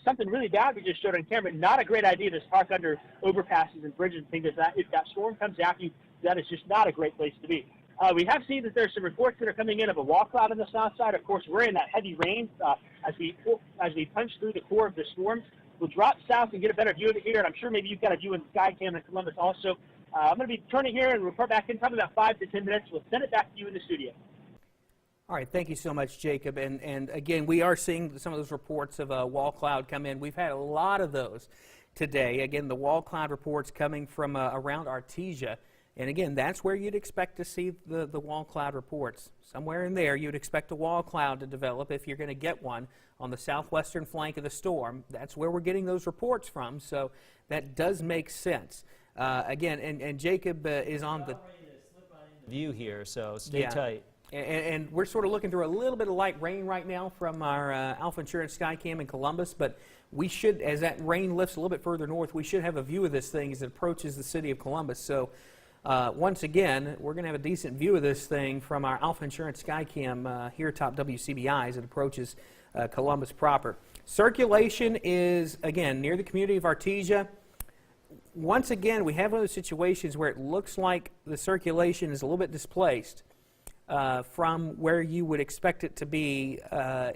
something really bad we just showed on camera. Not a great idea to park under overpasses and bridges and things like that. If that storm comes after you, that is just not a great place to be. We have seen that there's some reports that are coming in of a wall cloud on the south side. Of course, we're in that heavy rain as we punch through the core of the storm. We'll drop south and get a better view of it here, and I'm sure maybe you've got a view in Skycam in Columbus also. I'm going to be turning here and report back in probably about 5 to 10 minutes. We'll send it back to you in the studio. All right, thank you so much, Jacob. And again, we are seeing some of those reports of a wall cloud come in. We've had a lot of those today. Again, the wall cloud reports coming from around Artesia. And again, that's where you'd expect to see the wall cloud reports. Somewhere in there, you'd expect a wall cloud to develop if you're going to get one on the southwestern flank of the storm. That's where we're getting those reports from, so that does make sense. Again, and Jacob is on the view here, so stay tight. And we're sort of looking through a little bit of light rain right now from our Alpha Insurance Skycam in Columbus, but we should, as that rain lifts a little bit further north, we should have a view of this thing as it approaches the city of Columbus. So once again, we're going to have a decent view of this thing from our Alpha Insurance Skycam here atop WCBI as it approaches Columbus proper. Circulation is, again, near the community of Artesia. Once again, we have one of those situations where it looks like the circulation is a little bit displaced from where you would expect it to be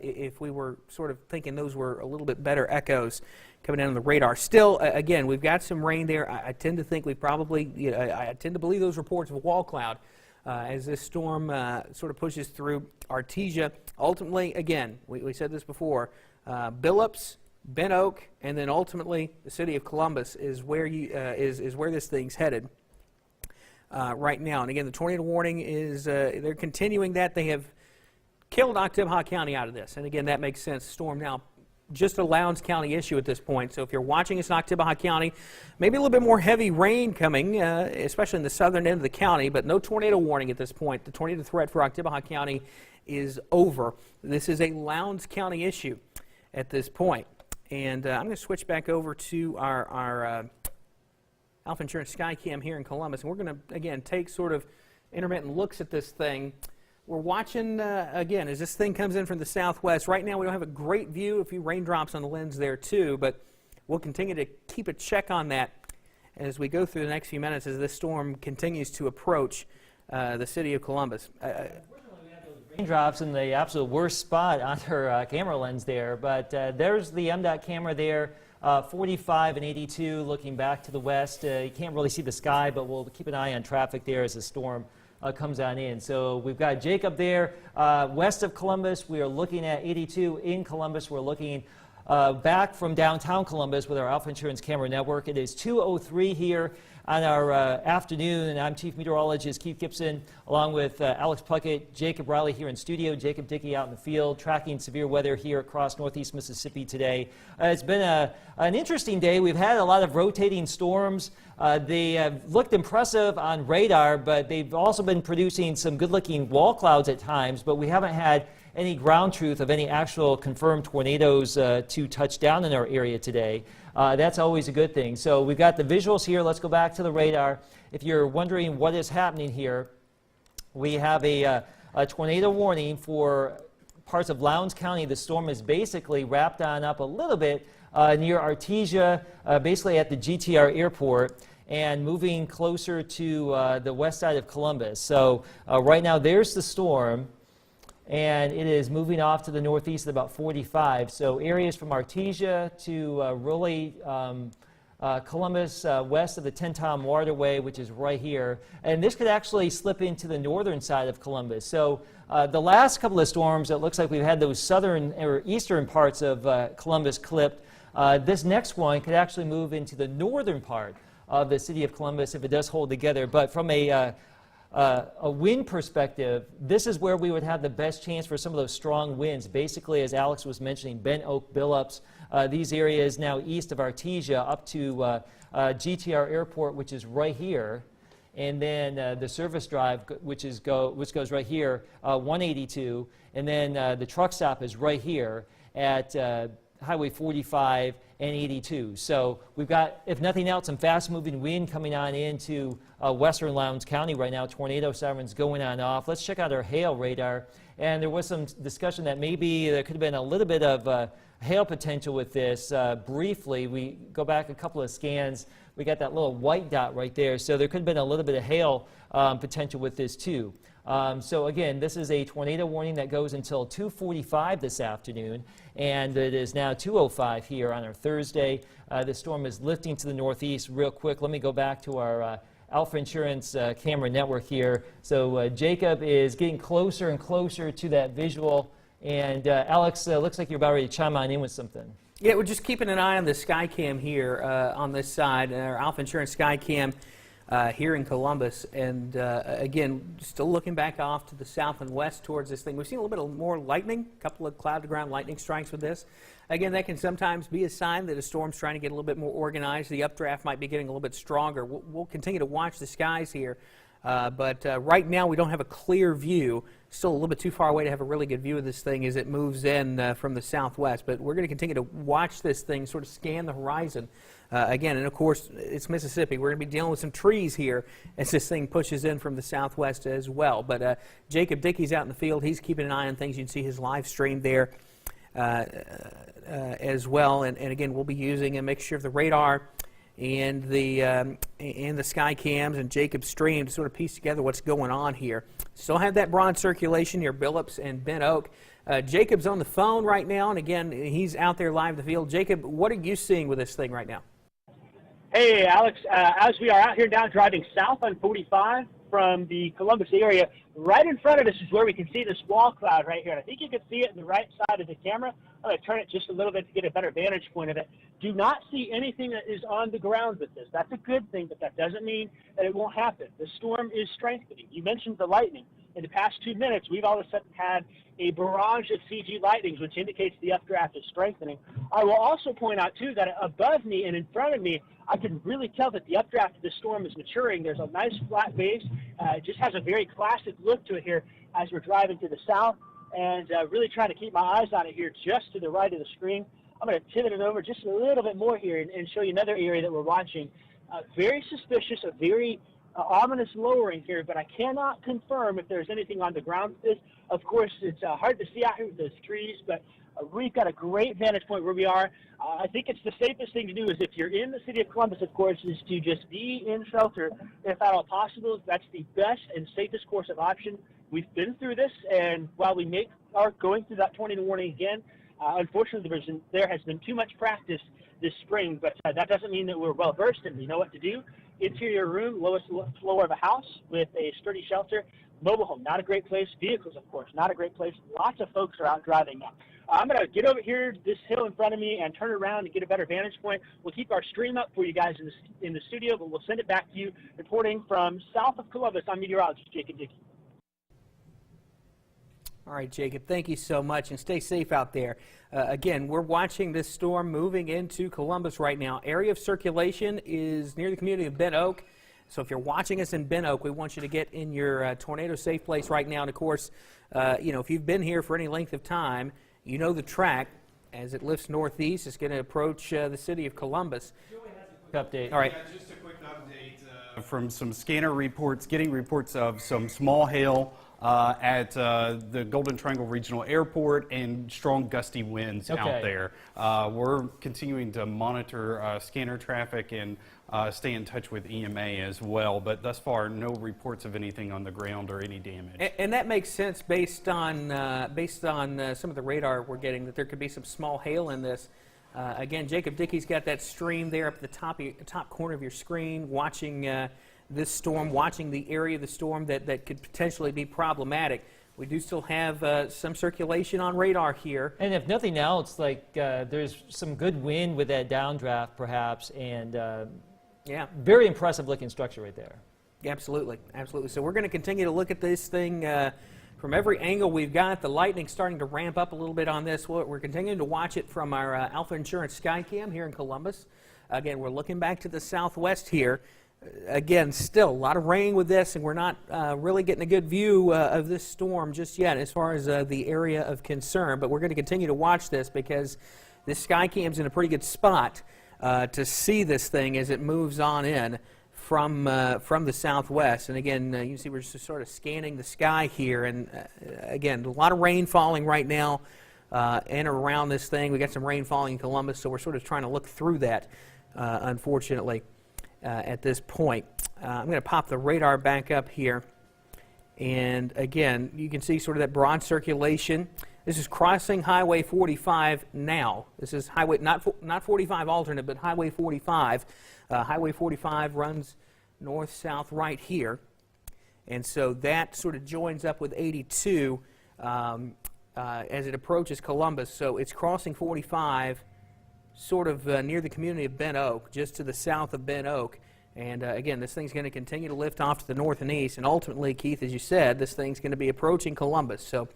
if we were sort of thinking those were a little bit better echoes coming down on the radar. Still, again, we've got some rain there. I tend to think we probably, I tend to believe those reports of a wall cloud as this storm sort of pushes through Artesia. Ultimately, again, we said this before, Billups, Ben Oak, and then ultimately the city of Columbus is where is where this thing's headed right now. And again, the tornado warning is they're continuing that. They have killed Oktibbeha County out of this, and again, that makes sense. Storm now just a Lowndes County issue at this point. So if you're watching us in Oktibbeha County, maybe a little bit more heavy rain coming, especially in the southern end of the county, but no tornado warning at this point. The tornado threat for Oktibbeha County is over. This is a Lowndes County issue at this point. And I'm going to switch back over to our Alpha Insurance Skycam here in Columbus, and we're going to, again, take sort of intermittent looks at this thing. We're watching, again, as this thing comes in from the southwest. Right now we don't have a great view, a few raindrops on the lens there too, but we'll continue to keep a check on that as we go through the next few minutes as this storm continues to approach the city of Columbus. Raindrops in the absolute worst spot on her camera lens there, but there's the MDOT camera there, 45 and 82 looking back to the west. You can't really see the sky, but we'll keep an eye on traffic there as the storm comes on in. So we've got Jacob there west of Columbus. We are looking at 82 in Columbus. We're looking back from downtown Columbus with our Alpha Insurance camera network. It is 2:03 here on our afternoon, and I'm Chief Meteorologist Keith Gibson, along with Alex Puckett, Jacob Riley here in studio, Jacob Dickey out in the field, tracking severe weather here across northeast Mississippi today. It's been an interesting day. We've had a lot of rotating storms. They have looked impressive on radar, but they've also been producing some good-looking wall clouds at times, but we haven't had any ground truth of any actual confirmed tornadoes to touch down in our area today. That's always a good thing. So we've got the visuals here. Let's go back to the radar. If you're wondering what is happening here, we have a tornado warning for parts of Lowndes County. The storm is basically wrapped on up a little bit near Artesia, basically at the GTR airport, and moving closer to the west side of Columbus. So right now there's the storm, and it is moving off to the northeast at about 45. So areas from Artesia to really Columbus, west of the Tenn-Tom Waterway, which is right here. And this could actually slip into the northern side of Columbus. So the last couple of storms, it looks like we've had those southern or eastern parts of Columbus clipped. This next one could actually move into the northern part of the city of Columbus if it does hold together. But from a wind perspective, this is where we would have the best chance for some of those strong winds. Basically, as Alex was mentioning, Ben Oak, Billups, these areas now east of Artesia up to GTR Airport, which is right here, and then the service drive, which goes right here, 182, and then the truck stop is right here at Highway 45 and 82. So we've got, if nothing else, some fast-moving wind coming on into western Lowndes County right now. Tornado sirens going on off. Let's check out our hail radar. And there was some discussion that maybe there could have been a little bit of hail potential with this. Briefly, we go back a couple of scans, we got that little white dot right there, so there could have been a little bit of hail potential with this too. So again, this is a tornado warning that goes until 2:45 this afternoon, and it is now 2:05 here on our Thursday. The storm is lifting to the northeast real quick. Let me go back to our Alpha Insurance camera network here. So Jacob is getting closer and closer to that visual, and Alex, looks like you're about ready to chime on in with something. Yeah, we're just keeping an eye on the Skycam here on this side, our Alpha Insurance Skycam here in Columbus. And again, still looking back off to the south and west towards this thing. We've seen a little bit more lightning, a couple of cloud-to-ground lightning strikes with this. Again, that can sometimes be a sign that a storm's trying to get a little bit more organized. The updraft might be getting a little bit stronger. We'll continue to watch the skies here. But right now, we don't have a clear view. Still a little bit too far away to have a really good view of this thing as it moves in from the southwest. But we're going to continue to watch this thing, sort of scan the horizon. Again, and of course, it's Mississippi. We're going to be dealing with some trees here as this thing pushes in from the southwest as well. But Jacob Dickey's out in the field. He's keeping an eye on things. You can see his live stream there as well. And again, we'll be using a mixture of the radar and the sky cams and Jacob's stream to sort of piece together what's going on here. Still have that broad circulation near Billups and Ben Oak. Jacob's on the phone right now, and again, he's out there live in the field. Jacob, what are you seeing with this thing right now? Hey, Alex, as we are out here now driving south on 45 from the Columbus area, right in front of us is where we can see this wall cloud right here. And I think you can see it in the right side of the camera. I'm going to turn it just a little bit to get a better vantage point of it. Do not see anything that is on the ground with this. That's a good thing, but that doesn't mean that it won't happen. The storm is strengthening. You mentioned the lightning. In the past 2 minutes, we've all of a sudden had a barrage of CG lightnings, which indicates the updraft is strengthening. I will also point out, too, that above me and in front of me, I can really tell that the updraft of the storm is maturing. There's a nice flat base. It just has a very classic look to it here as we're driving to the south, and really trying to keep my eyes on it here just to the right of the screen. I'm going to pivot it over just a little bit more here and show you another area that we're watching. Very suspicious, a very ominous lowering here, but I cannot confirm if there's anything on the ground with this. Of course, it's hard to see out here with those trees, but we've got a great vantage point where we are. I think it's the safest thing to do is if you're in the city of Columbus, of course, is to just be in shelter if at all possible. That's the best and safest course of action. We've been through this, and while we are going through that tornado warning again, unfortunately, there has been too much practice this spring, but that doesn't mean that we're well versed and we know what to do. Interior room, lowest floor of a house with a sturdy shelter. Mobile home, not a great place. Vehicles, of course, not a great place. Lots of folks are out driving now. I'm going to get over here, this hill in front of me, and turn around and get a better vantage point. We'll keep our stream up for you guys in the studio, but we'll send it back to you. Reporting from south of Columbus, I'm meteorologist Jacob Dickey. All right, Jacob, thank you so much, and stay safe out there. Again, we're watching this storm moving into Columbus right now. Area of circulation is near the community of Ben Oak. So if you're watching us in Ben Oak, we want you to get in your tornado safe place right now. And of course, if you've been here for any length of time, you know the track as it lifts northeast. It's going to approach the city of Columbus. Update. All right. Yeah, just a quick update from some scanner reports, getting reports of some small hail at the Golden Triangle Regional Airport and strong gusty winds out there. We're continuing to monitor scanner traffic and stay in touch with EMA as well, but thus far no reports of anything on the ground or any damage. And that makes sense based on some of the radar we're getting that there could be some small hail in this. Again, Jacob Dickey's got that stream there up at the top corner of your screen, watching this storm, watching the area of the storm that could potentially be problematic. We do still have some circulation on radar here. And if nothing else, like there's some good wind with that downdraft perhaps, and yeah, very impressive looking structure right there. Absolutely, absolutely. So we're going to continue to look at this thing from every angle we've got. The lightning starting to ramp up a little bit on this. We're continuing to watch it from our Alpha Insurance Skycam here in Columbus. Again, we're looking back to the southwest here. Again, still a lot of rain with this, and we're not really getting a good view of this storm just yet as far as the area of concern. But we're going to continue to watch this because this Skycam's in a pretty good spot to see this thing as it moves on in from the southwest. And again, you can see we're just sort of scanning the sky here. And again, a lot of rain falling right now. and around this thing. We got some rain falling in Columbus, so we're sort of trying to look through that, unfortunately, at this point. I'm going to pop the radar back up here. And again, you can see sort of that broad circulation. This is crossing Highway 45 now. This is highway, not 45 alternate, but Highway 45. Highway 45 runs north-south right here. And so that sort of joins up with 82 as it approaches Columbus. So it's crossing 45 sort of near the community of Ben Oak, just to the south of Ben Oak. And again, this thing's going to continue to lift off to the north and east. And ultimately, Keith, as you said, this thing's going to be approaching Columbus. So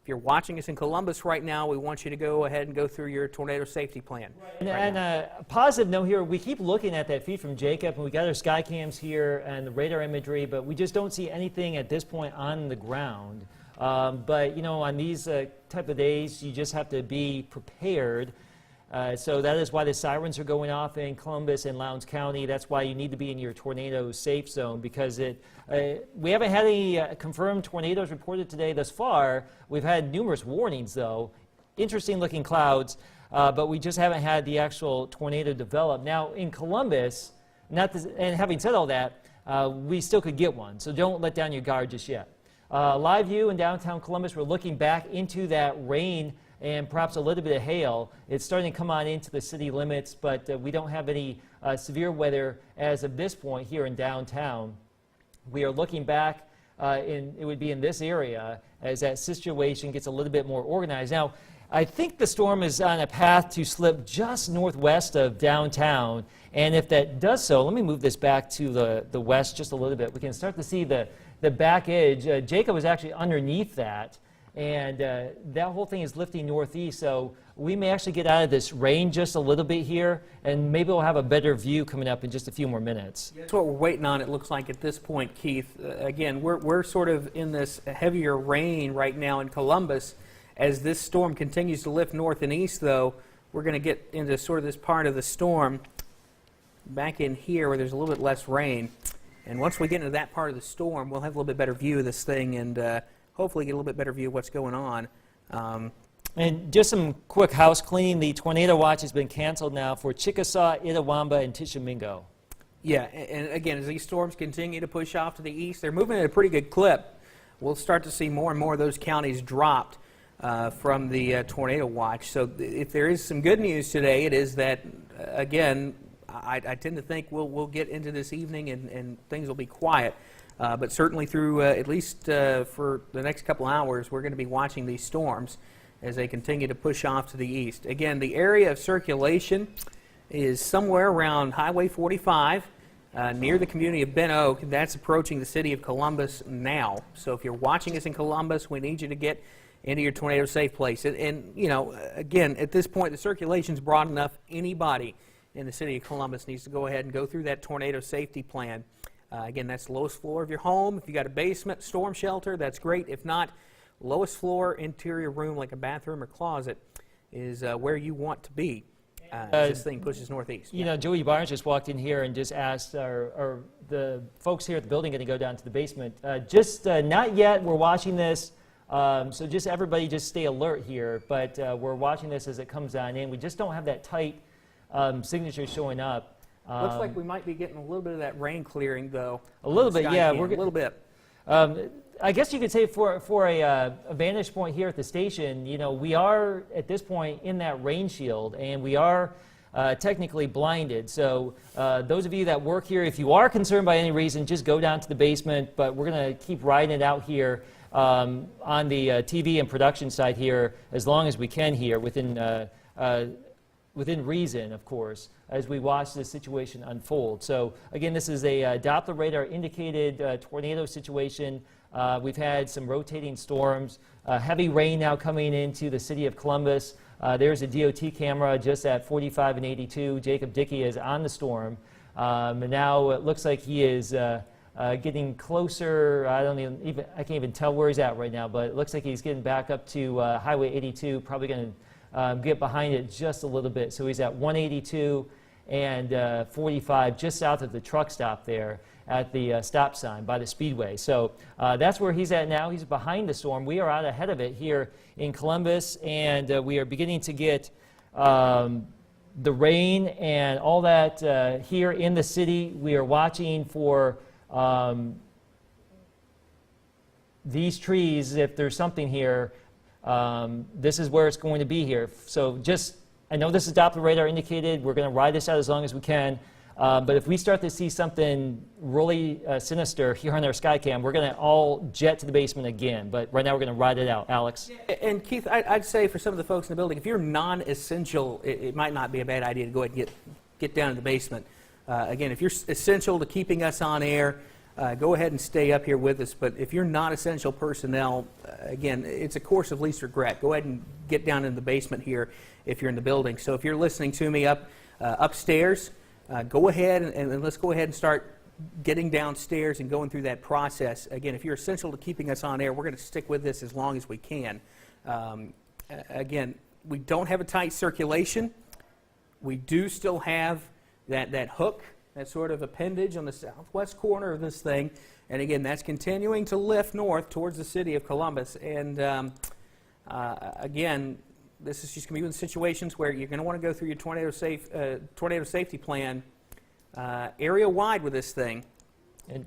if you're watching us in Columbus right now, we want you to go ahead and go through your tornado safety plan. And a positive note here, we keep looking at that feed from Jacob, and we got our sky cams here and the radar imagery, but we just don't see anything at this point on the ground. But, you know, on these type of days, you just have to be prepared. So that is why the sirens are going off in Columbus and Lowndes County. That's why you need to be in your tornado safe zone, because we haven't had any confirmed tornadoes reported today thus far. We've had numerous warnings, though. Interesting looking clouds, but we just haven't had the actual tornado develop. Now, in Columbus, and having said all that, we still could get one, so don't let down your guard just yet. Live view in downtown Columbus, we're looking back into that rain and perhaps a little bit of hail. It's starting to come on into the city limits, but we don't have any severe weather as of this point here in downtown. We are looking back, it would be in this area as that situation gets a little bit more organized. Now, I think the storm is on a path to slip just northwest of downtown, and if that does so, let me move this back to the west just a little bit. We can start to see the back edge. Jacob was actually underneath that. And that whole thing is lifting northeast, so we may actually get out of this rain just a little bit here, and maybe we'll have a better view coming up in just a few more minutes. That's what we're waiting on, it looks like, at this point, Keith. Again, we're sort of in this heavier rain right now in Columbus. As this storm continues to lift north and east, though, we're going to get into sort of this part of the storm back in here where there's a little bit less rain. And once we get into that part of the storm, we'll have a little bit better view of this thing, and hopefully get a little bit better view of what's going on. And just some quick house cleaning. The tornado watch has been canceled now for Chickasaw, Itawamba, and Tishomingo. Yeah, and again, as these storms continue to push off to the east, they're moving at a pretty good clip. We'll start to see more and more of those counties dropped from the tornado watch. So if there is some good news today, it is that, again, I tend to think we'll get into this evening and things will be quiet. But certainly through, at least for the next couple hours, we're going to be watching these storms as they continue to push off to the east. Again, the area of circulation is somewhere around Highway 45, near the community of Ben Oak. That's approaching the city of Columbus now. So if you're watching us in Columbus, we need you to get into your tornado safe place. And you know, again, at this point, the circulation's broad enough. Anybody in the city of Columbus needs to go ahead and go through that tornado safety plan. Again, that's the lowest floor of your home. If you got a basement storm shelter, that's great. If not, lowest floor interior room like a bathroom or closet is where you want to be as this thing pushes northeast. You know, Joey Barnes just walked in here and just asked, are the folks here at the building going to go down to the basement? Not yet. We're watching this. So just everybody just stay alert here. But we're watching this as it comes on in. We just don't have that tight signature showing up. Looks like we might be getting a little bit of that rain clearing, though. A little bit, yeah. A little bit. I guess you could say for a vantage point here at the station, you know, we are at this point in that rain shield, and we are technically blinded. So those of you that work here, if you are concerned by any reason, just go down to the basement. But we're going to keep riding it out here on the TV and production side here as long as we can here within reason, of course, as we watch this situation unfold. So again, this is a Doppler radar indicated tornado situation. We've had some rotating storms, heavy rain now coming into the city of Columbus. There's a DOT camera just at 45 and 82. Jacob Dickey is on the storm. And now it looks like he is getting closer. I can't even tell where he's at right now, but it looks like he's getting back up to Highway 82, probably going to get behind it just a little bit. So he's at 182, and 45 just south of the truck stop there at the stop sign by the Speedway. So that's where he's at now. He's behind the storm. We are out ahead of it here in Columbus, and we are beginning to get the rain and all that here in the city. We are watching for these trees. If there's something here, this is where it's going to be here. So just, I know this is Doppler radar indicated. We're going to ride this out as long as we can. But if we start to see something really sinister here on our Skycam, we're going to all jet to the basement again. But right now we're going to ride it out. Alex? And Keith, I'd say for some of the folks in the building, if you're non-essential, it might not be a bad idea to go ahead and get down in the basement. Again, if you're essential to keeping us on air, go ahead and stay up here with us. But if you're not essential personnel, again, it's a course of least regret. Go ahead and get down in the basement here if you're in the building. So if you're listening to me upstairs, go ahead and let's go ahead and start getting downstairs and going through that process. Again, if you're essential to keeping us on air, we're going to stick with this as long as we can. Again, we don't have a tight circulation. We do still have that hook, that sort of appendage on the southwest corner of this thing. And again, that's continuing to lift north towards the city of Columbus. And again, this is just going to be one of the situations where you're going to want to go through your tornado safety plan area-wide with this thing And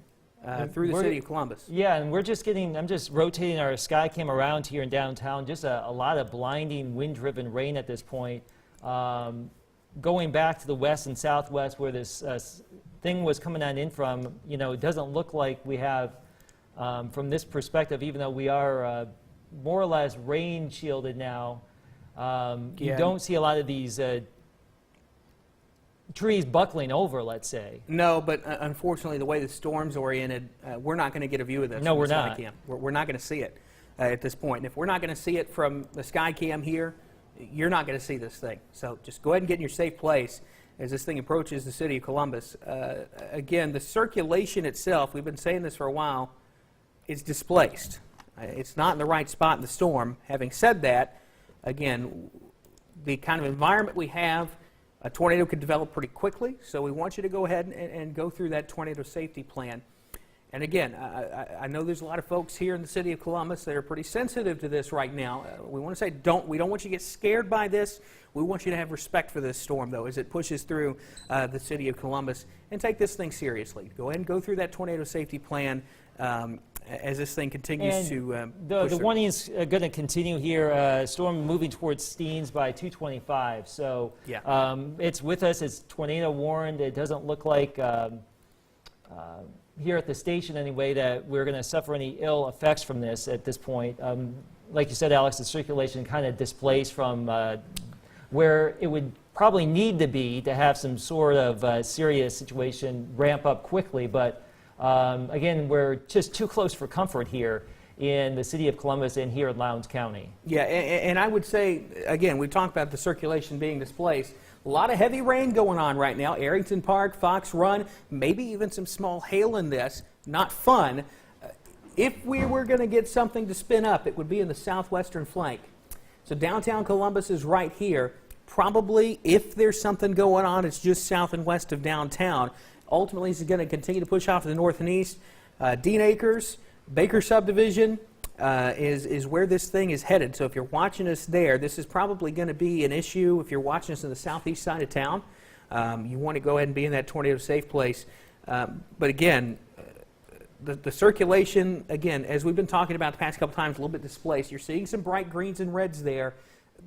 through the city of Columbus. Yeah, and I'm just rotating our Skycam around here in downtown. Just a lot of blinding wind-driven rain at this point. Going back to the west and southwest where this thing was coming on in from, you know, it doesn't look like we have, from this perspective, even though we are more or less rain shielded now, you don't see a lot of these trees buckling over, let's say. No, but unfortunately, the way the storm's oriented, we're not going to get a view of this. No, from we're the not. Skycam. We're not going to see it at this point. And if we're not going to see it from the Skycam here, you're not going to see this thing. So just go ahead and get in your safe place as this thing approaches the city of Columbus. Again, the circulation itself, we've been saying this for a while, is displaced. It's not in the right spot in the storm. Having said that, again, the kind of environment we have, a tornado could develop pretty quickly, so we want you to go ahead and go through that tornado safety plan. And again, I know there's a lot of folks here in the city of Columbus that are pretty sensitive to this right now. We want to say we don't want you to get scared by this. We want you to have respect for this storm, though, as it pushes through the city of Columbus, and take this thing seriously. Go ahead and go through that tornado safety plan as this thing continues to the warning is going to continue here. Storm moving towards Steens by 2:25. So yeah. It's with us. It's tornado warned. It doesn't look like here at the station anyway that we're going to suffer any ill effects from this at this point. Like you said, Alex, the circulation kind of displaced from where it would probably need to be to have some sort of serious situation ramp up quickly. But again, we're just too close for comfort here in the city of Columbus and here in Lowndes County. Yeah, and I would say, again, we talked about the circulation being displaced. A lot of heavy rain going on right now. Arrington Park, Fox Run, maybe even some small hail in this. Not fun. If we were going to get something to spin up, it would be in the southwestern flank. So downtown Columbus is right here. Probably, if there's something going on, it's just south and west of downtown. Ultimately, it's going to continue to push off to the north and east. Dean Acres, Baker Subdivision is where this thing is headed. So if you're watching us there, this is probably going to be an issue. If you're watching us in the southeast side of town, you want to go ahead and be in that tornado safe place. But again, the circulation, again, as we've been talking about the past couple times, a little bit displaced. You're seeing some bright greens and reds there.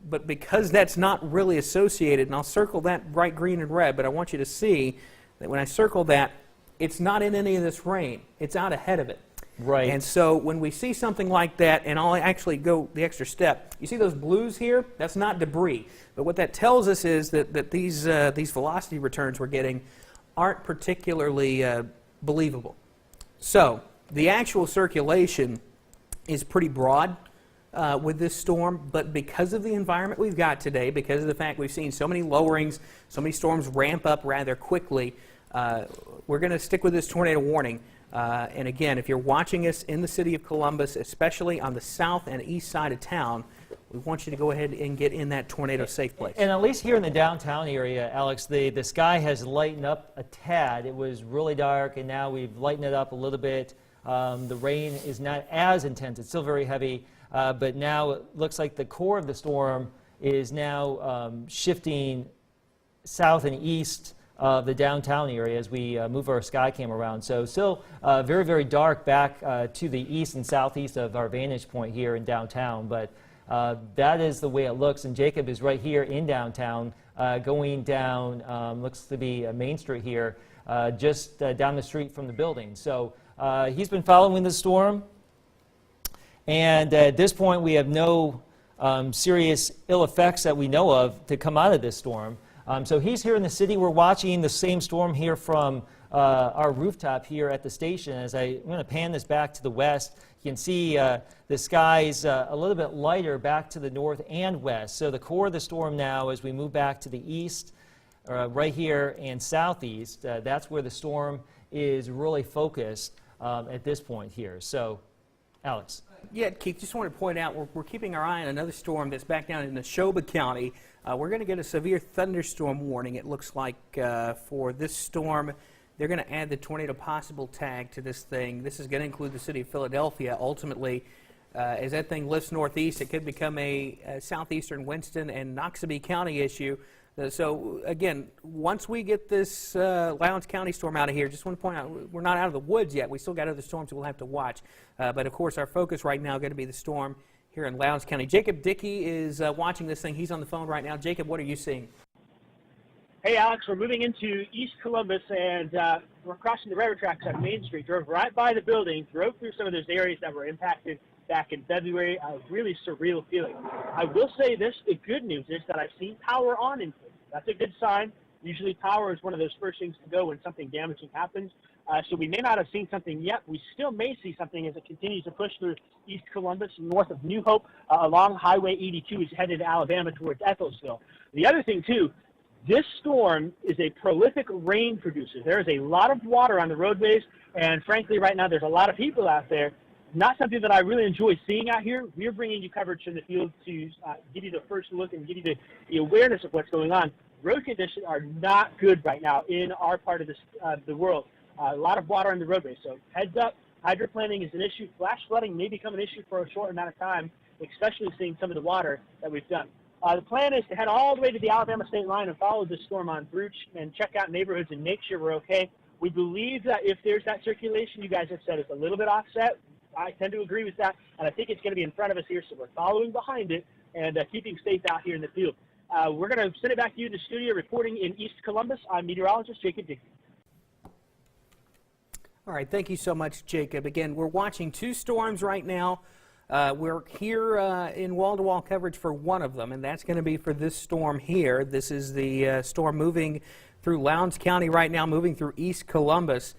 But because that's not really associated, and I'll circle that bright green and red, but I want you to see that when I circle that, it's not in any of this rain. It's out ahead of it. Right. And so when we see something like that, and I'll actually go the extra step, you see those blues here? That's not debris. But what that tells us is that these velocity returns we're getting aren't particularly believable. So the actual circulation is pretty broad with this storm, but because of the environment we've got today, because of the fact we've seen so many lowerings, so many storms ramp up rather quickly, we're going to stick with this tornado warning. And again, if you're watching us in the city of Columbus, especially on the south and east side of town, we want you to go ahead and get in that tornado safe place. And at least here in the downtown area, Alex, the sky has lightened up a tad. It was really dark, and now we've lightened it up a little bit. The rain is not as intense. It's still very heavy, but now it looks like the core of the storm is now shifting south and east of the downtown area as we move our sky cam around. So still very, very dark back to the east and southeast of our vantage point here in downtown, but that is the way it looks. And Jacob is right here in downtown, going down, looks to be Main Street here, just down the street from the building. So he's been following the storm, and at this point we have no serious ill effects that we know of to come out of this storm. So he's here in the city. We're watching the same storm here from our rooftop here at the station. As I'm going to pan this back to the west, you can see the skies a little bit lighter back to the north and west. So the core of the storm now, as we move back to the east, right here, and southeast, that's where the storm is really focused at this point here. So, Alex. Yeah, Keith, just want to point out we're keeping our eye on another storm that's back down in Neshoba County. We're going to get a severe thunderstorm warning, it looks like, for this storm. They're going to add the tornado possible tag to this thing. This is going to include the city of Philadelphia. Ultimately, as that thing lifts northeast, it could become a southeastern Winston and Noxubee County issue. So, again, once we get this Lowndes County storm out of here, just want to point out, we're not out of the woods yet. We still got other storms we'll have to watch. But, of course, our focus right now is going to be the storm here in Lowndes County. Jacob Dickey is watching this thing. He's on the phone right now. Jacob, what are you seeing? Hey, Alex, we're moving into East Columbus, and we're crossing the railroad tracks on Main Street. Drove right by the building, drove through some of those areas that were impacted back in February. A really surreal feeling. I will say this, the good news is that I've seen power on in. That's a good sign. Usually power is one of those first things to go when something damaging happens. So we may not have seen something yet. We still may see something as it continues to push through East Columbus, north of New Hope, along Highway 82 is headed to Alabama towards Ethelsville. The other thing, too, this storm is a prolific rain producer. There is a lot of water on the roadways, and frankly, right now, there's a lot of people out there. Not something that I really enjoy seeing out here. We're bringing you coverage from the field to give you the first look and give you the awareness of what's going on. Road conditions are not good right now in our part of the world. A lot of water on the roadway. So heads up, hydroplaning is an issue. Flash flooding may become an issue for a short amount of time, especially seeing some of the water that we've done. The plan is to head all the way to the Alabama state line and follow this storm on through and check out neighborhoods and make sure we're okay. We believe that if there's that circulation you guys have said is a little bit offset, I tend to agree with that, and I think it's going to be in front of us here, so we're following behind it and keeping safe out here in the field. We're going to send it back to you in the studio, reporting in East Columbus. I'm meteorologist Jacob Dickey. All right, thank you so much, Jacob. Again, we're watching two storms right now. We're here in wall-to-wall coverage for one of them, and that's going to be for this storm here. This is the storm moving through Lowndes County right now, moving through East Columbus.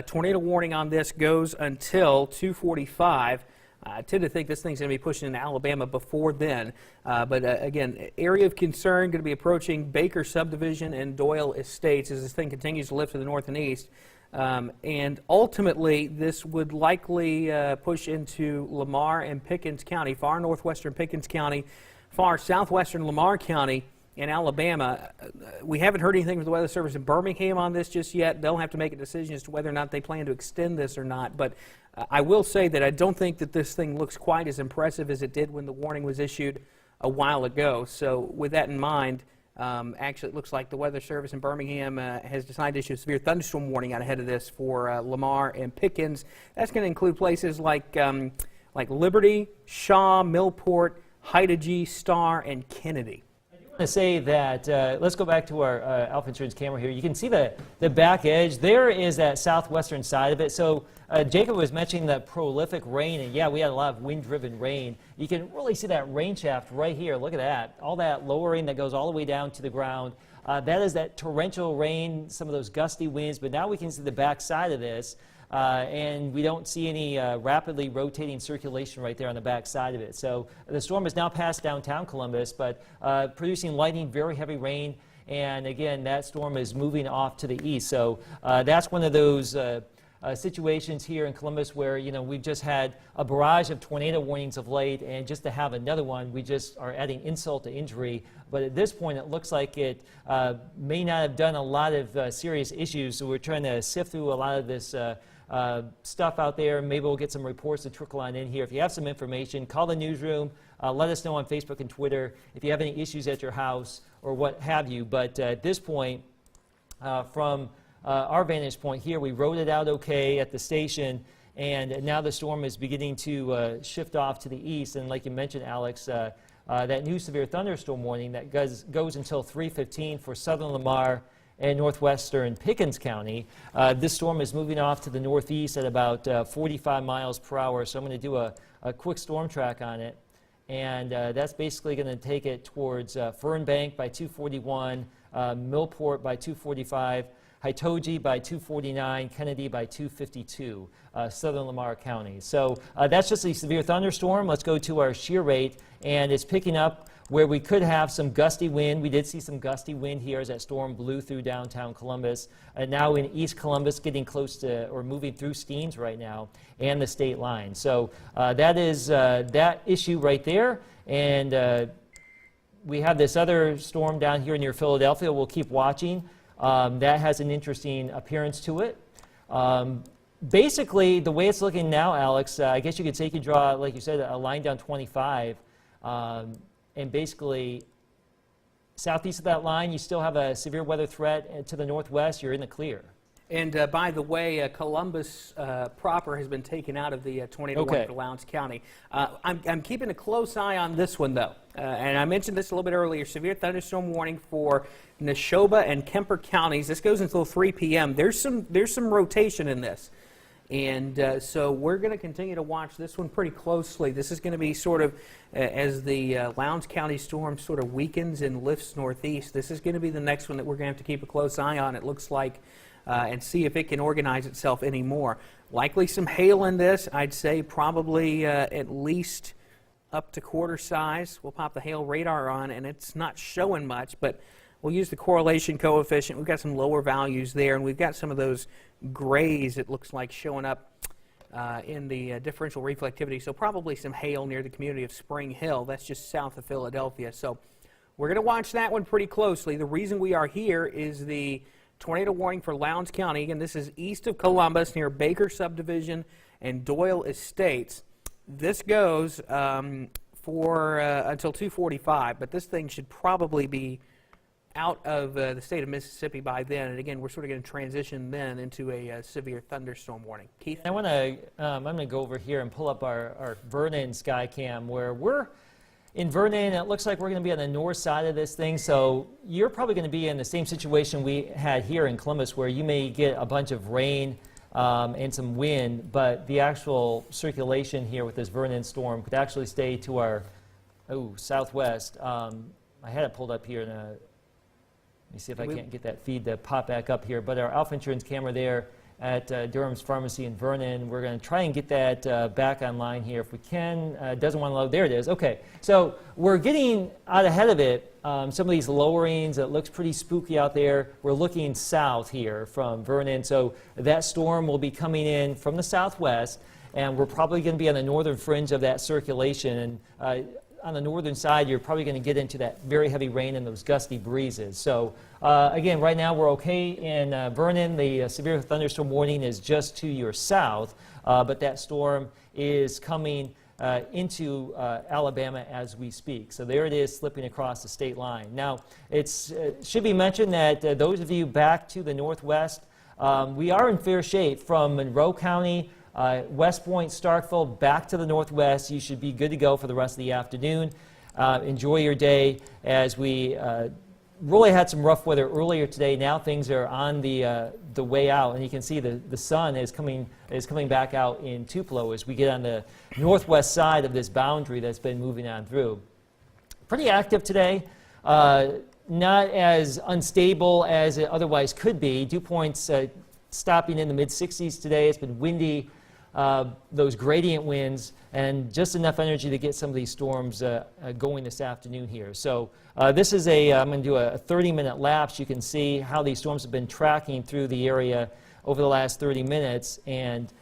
Tornado warning on this goes until 2:45. I tend to think this thing's going to be pushing into Alabama before then. But again, area of concern going to be approaching Baker Subdivision and Doyle Estates as this thing continues to lift to the north and east. And ultimately, this would likely push into Lamar and Pickens County, far northwestern Pickens County, far southwestern Lamar County, in Alabama. We haven't heard anything from the Weather Service in Birmingham on this just yet. They'll have to make a decision as to whether or not they plan to extend this or not. But I will say that I don't think that this thing looks quite as impressive as it did when the warning was issued a while ago. So with that in mind, actually it looks like the Weather Service in Birmingham has decided to issue a severe thunderstorm warning out ahead of this for Lamar and Pickens. That's going to include places like Liberty, Shaw, Millport, Heidegge, Star, and Kennedy. To say that, let's go back to our Alpha Insurance camera here. You can see the back edge. There is that southwestern side of it. So Jacob was mentioning that prolific rain, and yeah, we had a lot of wind-driven rain. You can really see that rain shaft right here. Look at that. All that lowering that goes all the way down to the ground. That is that torrential rain, some of those gusty winds, but now we can see the back side of this. And we don't see any rapidly rotating circulation right there on the back side of it. So the storm has now passed downtown Columbus, but producing lightning, very heavy rain, and again, that storm is moving off to the east. So that's one of those situations here in Columbus where, we've just had a barrage of tornado warnings of late, and just to have another one, we just are adding insult to injury. But at this point, it looks like it may not have done a lot of serious issues, so we're trying to sift through a lot of this stuff out there. Maybe we'll get some reports to trickle on in here. If you have some information, call the newsroom. Let us know on Facebook and Twitter if you have any issues at your house or what have you. But at this point, from our vantage point here, we rode it out okay at the station, and now the storm is beginning to shift off to the east. And like you mentioned, Alex, that new severe thunderstorm warning that goes until 3:15 for southern Lamar and northwestern Pickens County. This storm is moving off to the northeast at about 45 miles per hour, so I'm going to do a quick storm track on it. And that's basically going to take it towards Fern Bank by 241, Millport by 245, Hitoji by 249, Kennedy by 252, southern Lamar County. So that's just a severe thunderstorm. Let's go to our shear rate, and it's picking up where we could have some gusty wind. We did see some gusty wind here as that storm blew through downtown Columbus. Now in East Columbus, getting close to or moving through Steens right now and the state line. So that is that issue right there. And we have this other storm down here near Philadelphia. We'll keep watching. That has an interesting appearance to it. Basically, the way it's looking now, Alex, I guess you could say you could draw, like you said, a line down 25. And basically, southeast of that line, you still have a severe weather threat. And to the northwest, you're in the clear. And by the way, Columbus proper has been taken out of the tornado warning for Lowndes County. I'm keeping a close eye on this one, though. And I mentioned this a little bit earlier. Severe thunderstorm warning for Neshoba and Kemper counties. This goes until 3 p.m. There's some rotation in this. And so we're going to continue to watch this one pretty closely. This is going to be sort of, as the Lowndes County storm sort of weakens and lifts northeast, this is going to be the next one that we're going to have to keep a close eye on, it looks like, and see if it can organize itself anymore. Likely some hail in this. I'd say probably at least up to quarter size. We'll pop the hail radar on, and it's not showing much, but we'll use the correlation coefficient. We've got some lower values there, and we've got some of those grays, it looks like, showing up in the differential reflectivity. So probably some hail near the community of Spring Hill. That's just south of Philadelphia. So we're going to watch that one pretty closely. The reason we are here is the tornado warning for Lowndes County. Again, this is east of Columbus near Baker Subdivision and Doyle Estates. This goes for until 2:45, but this thing should probably be out of the state of Mississippi by then. And again, we're sort of going to transition then into a severe thunderstorm warning. Keith? I'm going to go over here and pull up our Vernon Skycam, where we're in Vernon. It looks like we're going to be on the north side of this thing, so you're probably going to be in the same situation we had here in Columbus, where you may get a bunch of rain and some wind, but the actual circulation here with this Vernon storm could actually stay to our southwest. I had it pulled up here in a let me see if I can't get that feed to pop back up here. But our Alpha Insurance camera there at Durham's Pharmacy in Vernon, we're going to try and get that back online here if we can. Doesn't want to load. There it is. Okay. So we're getting out ahead of it. Some of these lowerings, it looks pretty spooky out there. We're looking south here from Vernon. So that storm will be coming in from the southwest, and we're probably going to be on the northern fringe of that circulation. And on the northern side, you're probably going to get into that very heavy rain and those gusty breezes. So again, right now we're okay in Vernon. The severe thunderstorm warning is just to your south, but that storm is coming into Alabama as we speak. So there it is, slipping across the state line. Now, it should be mentioned that those of you back to the northwest, we are in fair shape from Monroe County, West Point, Starkville, back to the northwest. You should be good to go for the rest of the afternoon. Enjoy your day, as we really had some rough weather earlier today. Now things are on the way out, and you can see the sun is coming back out in Tupelo as we get on the northwest side of this boundary that's been moving on through. Pretty active today. Not as unstable as it otherwise could be. Dew points stopping in the mid-60s today. It's been windy. Those gradient winds, and just enough energy to get some of these storms going this afternoon here. So this is I'm going to do a 30-minute lapse. You can see how these storms have been tracking through the area over the last 30 minutes. And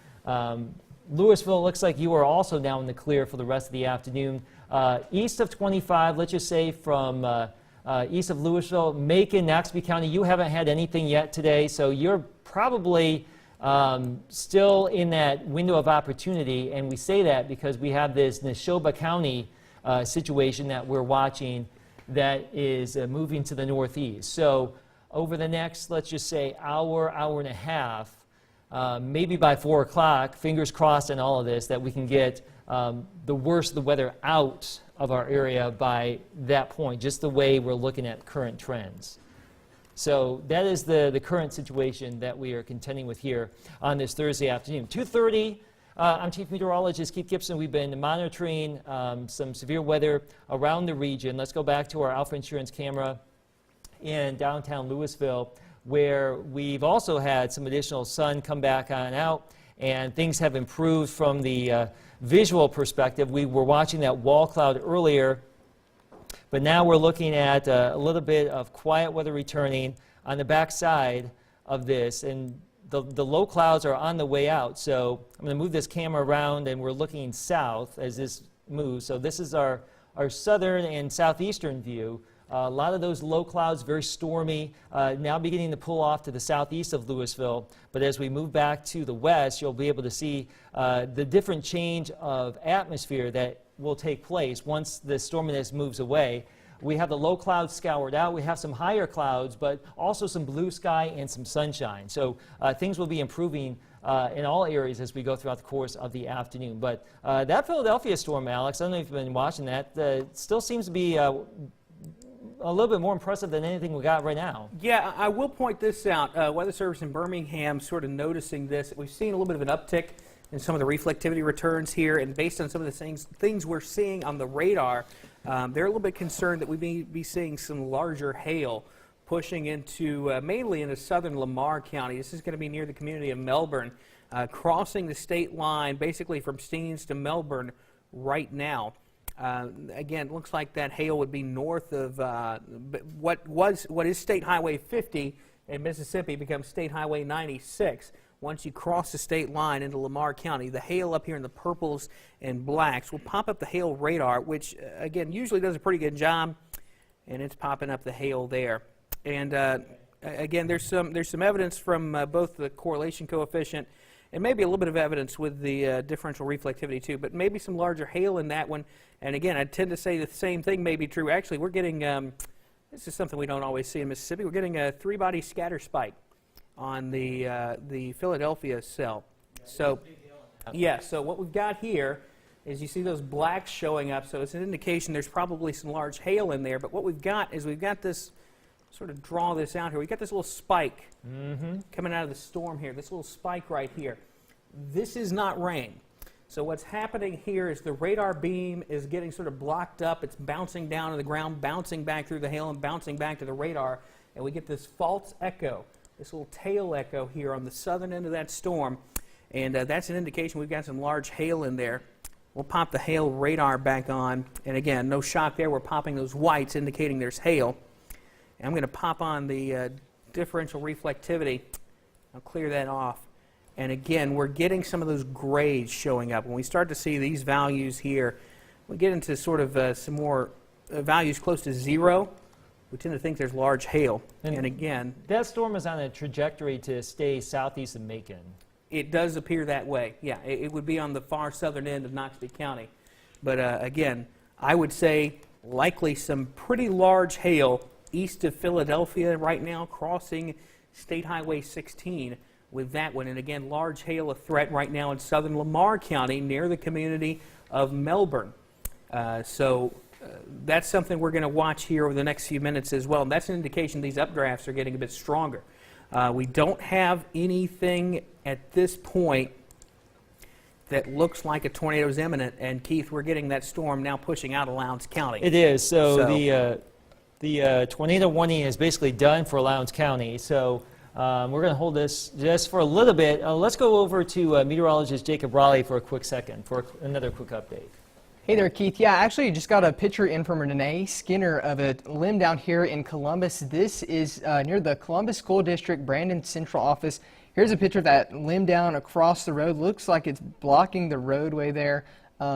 Louisville looks like you are also now in the clear for the rest of the afternoon. East of 25, let's just say from east of Louisville, Macon, Noxubee County, you haven't had anything yet today, so you're probably still in that window of opportunity. And we say that because we have this Neshoba County situation that we're watching that is moving to the northeast. So over the next, let's just say, hour and a half, maybe by 4 o'clock, fingers crossed in all of this, that we can get the worst of the weather out of our area by that point, just the way we're looking at current trends. So that is the current situation that we are contending with here on this Thursday afternoon. 2:30, I'm Chief Meteorologist Keith Gibson. We've been monitoring some severe weather around the region. Let's go back to our Alpha Insurance camera in downtown Louisville, where we've also had some additional sun come back on out, and things have improved from the visual perspective. We were watching that wall cloud earlier, but now we're looking at a little bit of quiet weather returning on the back side of this, and the low clouds are on the way out. So I'm going to move this camera around, and we're looking south as this moves. So this is our southern and southeastern view. A lot of those low clouds, very stormy, now beginning to pull off to the southeast of Louisville. But as we move back to the west, you'll be able to see the different change of atmosphere that will take place once the storminess moves away. We have the low clouds scoured out. We have some higher clouds, but also some blue sky and some sunshine. So things will be improving in all areas as we go throughout the course of the afternoon. But that Philadelphia storm, Alex, I don't know if you've been watching that, still seems to be a little bit more impressive than anything we got right now. Yeah, I will point this out. Weather Service in Birmingham sort of noticing this. We've seen a little bit of an uptick in some of the reflectivity returns here, and based on some of the things we're seeing on the radar, they're a little bit concerned that we may be seeing some larger hail pushing into, mainly into southern Lamar County. This is going to be near the community of Melbourne, crossing the state line basically from Steens to Melbourne right now. Again, it looks like that hail would be north of what is State Highway 50 in Mississippi becomes State Highway 96. Once you cross the state line into Lamar County, the hail up here in the purples and blacks will pop up the hail radar, which again usually does a pretty good job, and it's popping up the hail there. And again, there's some evidence from both the correlation coefficient and maybe a little bit of evidence with the differential reflectivity too, but maybe some larger hail in that one. And again, I tend to say the same thing may be true. Actually, we're getting, this is something we don't always see in Mississippi, we're getting a 3-body scatter spike on the Philadelphia cell. So, yeah, so what we've got here is you see those blacks showing up, so it's an indication there's probably some large hail in there. But what we've got is we've got this, sort of draw this out here, we've got this little spike coming out of the storm here, this little spike right here. This is not rain. So what's happening here is the radar beam is getting sort of blocked up. It's bouncing down to the ground, bouncing back through the hail, and bouncing back to the radar. And we get this false echo, this little tail echo here on the southern end of that storm. And that's an indication we've got some large hail in there. We'll pop the hail radar back on. And again, no shock there. We're popping those whites, indicating there's hail. And I'm going to pop on the differential reflectivity. I'll clear that off. And again, we're getting some of those grays showing up. When we start to see these values here, we get into sort of some more values close to 0. We tend to think there's large hail. And again, that storm is on a trajectory to stay southeast of Macon. It does appear that way. Yeah, it would be on the far southern end of Noxubee County. But again, I would say likely some pretty large hail east of Philadelphia right now, crossing State Highway 16 with that one. And again, large hail a threat right now in southern Lamar County near the community of Melbourne. So that's something we're going to watch here over the next few minutes as well. And that's an indication these updrafts are getting a bit stronger. We don't have anything at this point that looks like a tornado is imminent. And Keith, we're getting that storm now pushing out of Lowndes County. It is. So the tornado warning is basically done for Lowndes County. So we're going to hold this just for a little bit. Let's go over to meteorologist Jacob Raleigh for a quick second for another quick update. Hey there, Keith. Yeah, actually just got a picture in from Renee Skinner of a limb down here in Columbus. This is near the Columbus School District Brandon Central office. Here's a picture of that limb down across the road. Looks like it's blocking the roadway there.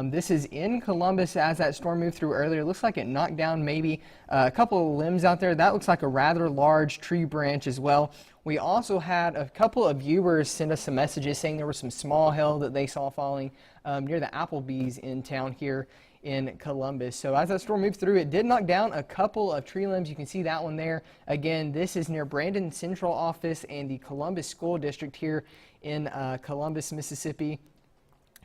This is in Columbus as that storm moved through earlier. Looks like it knocked down maybe a couple of limbs out there. That looks like a rather large tree branch as well. We also had a couple of viewers send us some messages saying there was some small hail that they saw falling near the Applebee's in town here in Columbus. So as that storm moved through, it did knock down a couple of tree limbs. You can see that one there. Again, this is near Brandon Central Office and the Columbus School District here in Columbus, Mississippi.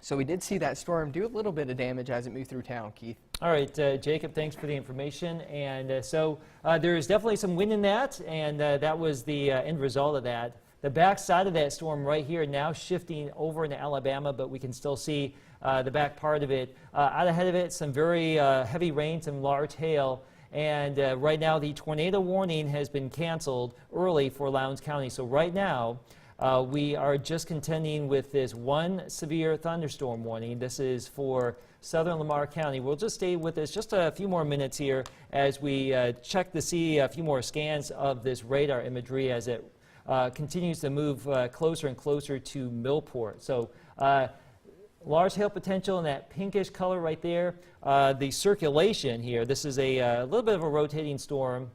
So we did see that storm do a little bit of damage as it moved through town, Keith. All right, Jacob, thanks for the information. And so there is definitely some wind in that, and that was the end result of that. The back side of that storm right here now shifting over into Alabama, but we can still see the back part of it. Out ahead of it, some very heavy rain, some large hail. And right now, the tornado warning has been canceled early for Lowndes County. So right now, we are just contending with this one severe thunderstorm warning. This is for southern Lamar County. We'll just stay with this just a few more minutes here as we check to see a few more scans of this radar imagery as it continues to move closer and closer to Millport. So large hail potential in that pinkish color right there. The circulation here, this is a little bit of a rotating storm.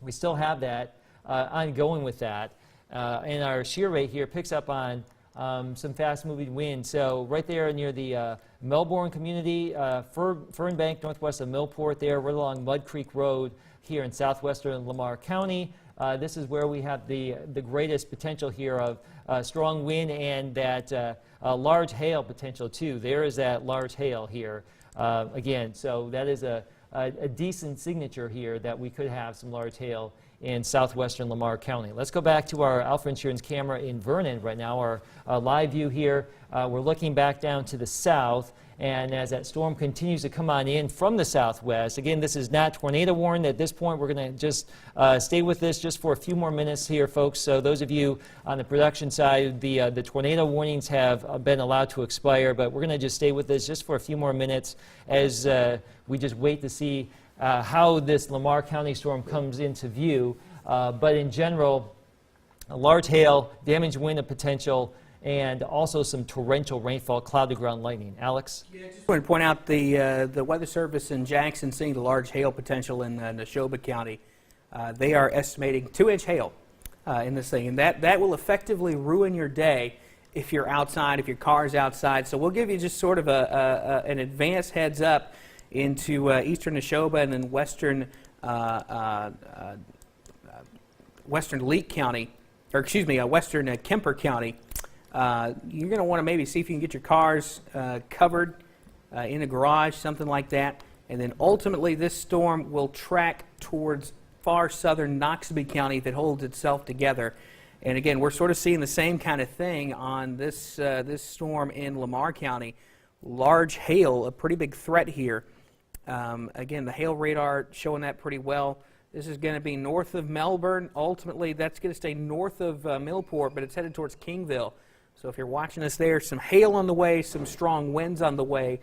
We still have that ongoing with that. And our shear rate here picks up on some fast-moving wind. So right there near the Melbourne community, Fern Bank, northwest of Millport there, right along Mud Creek Road here in southwestern Lamar County. This is where we have the greatest potential here of strong wind and that large hail potential too. There is that large hail here again. So that is a decent signature here that we could have some large hail in southwestern Lamar County. Let's go back to our Alpha Insurance camera in Vernon right now, our live view here. We're looking back down to the south, and as that storm continues to come on in from the southwest, again, this is not tornado warning at this point. We're going to just stay with this just for a few more minutes here, folks. So those of you on the production side, the tornado warnings have been allowed to expire, but we're going to just stay with this just for a few more minutes as we just wait to see how this Lamar County storm comes into view. But in general, a large hail, damage wind potential, and also some torrential rainfall, cloud-to-ground lightning. Alex? Yeah, I just want to point out the Weather Service in Jackson seeing the large hail potential in Neshoba County. They are estimating 2-inch hail in this thing, and that will effectively ruin your day if you're outside, if your car's outside. So we'll give you just sort of an advance heads up into eastern Neshoba and then western Leake County, or excuse me, western Kemper County. You're going to want to maybe see if you can get your cars covered in a garage, something like that. And then ultimately this storm will track towards far southern Noxubee County if it holds itself together. And again, we're sort of seeing the same kind of thing on this storm in Lamar County. Large hail, a pretty big threat here. Again, the hail radar showing that pretty well. This is going to be north of Melbourne. Ultimately, that's going to stay north of Millport, but it's headed towards Kingville. So if you're watching us there, some hail on the way, some strong winds on the way